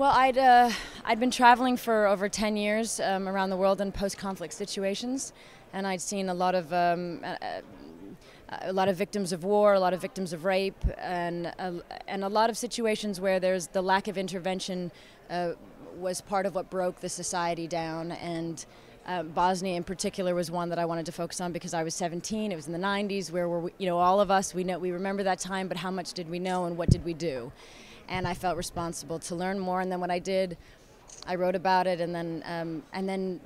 Well, I'd been traveling for over 10 years around the world in post-conflict situations, and I'd seen a lot of victims of war, a lot of victims of rape, and a lot of situations where there's the lack of intervention was part of what broke the society down. And Bosnia in particular was one that I wanted to focus on because I was 17. It was in the 90s, where all of us, we remember that time, but how much did we know and what did we do? And I felt responsible to learn more. And then when I did, I wrote about it, and then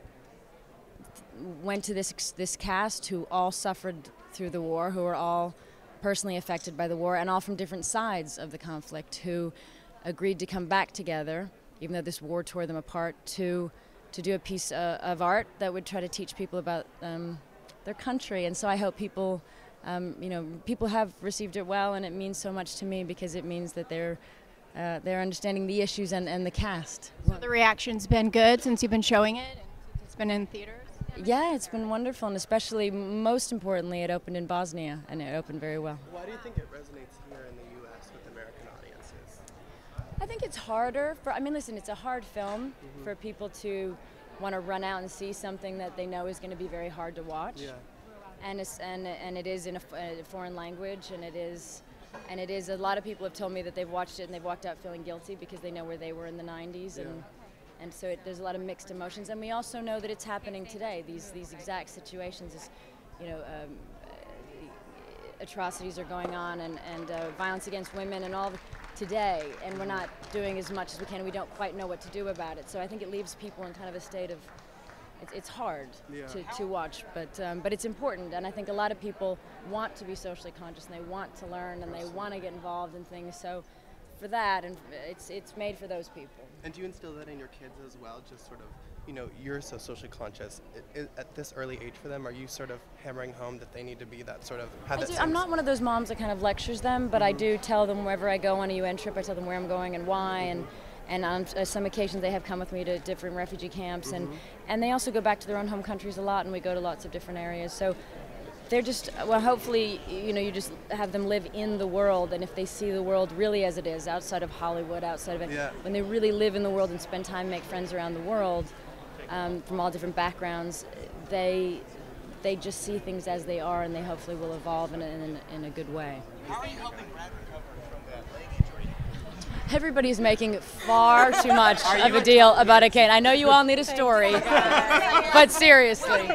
went to this cast who all suffered through the war, who were all personally affected by the war, and all from different sides of the conflict, who agreed to come back together, even though this war tore them apart, to do a piece of art that would try to teach people about their country. And so I hope people, people have received it well, and it means so much to me because it means that they're understanding the issues and the cast. So the reaction's been good since you've been showing it, and since it's been in theaters? Yeah, it's been wonderful, and especially, most importantly, it opened in Bosnia, and it opened very well. Why do you think it resonates here in the U.S. with American audiences? I think it's harder listen, it's a hard film for people to want to run out and see something that they know is going to be very hard to watch. Yeah. And it is in a foreign language, and it is a lot of people have told me that they've watched it and they've walked out feeling guilty because they know where they were in the 90s. Yeah. And so there's a lot of mixed emotions, and we also know that it's happening today. These exact situations, atrocities are going on, and violence against women and all today, and we're not doing as much as we can. We don't quite know what to do about it. So I think it leaves people in kind of a state of, it's hard to watch, but it's important. And I think a lot of people want to be socially conscious, and they want to learn, and they want to get involved in things. So for that, and it's made for those people. And do you instill that in your kids as well? Just sort of, you're so socially conscious. At this early age for them, are you sort of hammering home that they need to be that sort of, have that sense? I'm not one of those moms that kind of lectures them, but I do tell them wherever I go on a UN trip, I tell them where I'm going and why, and on some occasions they have come with me to different refugee camps, and they also go back to their own home countries a lot, and we go to lots of different areas. So they're just, well, hopefully, you just have them live in the world, and if they see the world really as it is, outside of Hollywood, outside of it, when they really live in the world and spend time, make friends around the world, from all different backgrounds, they just see things as they are, and they hopefully will evolve in a good way. How are you helping Brad recover from that leg injury? Everybody's making far too much of a deal about a cane. I know you all need a story, but seriously.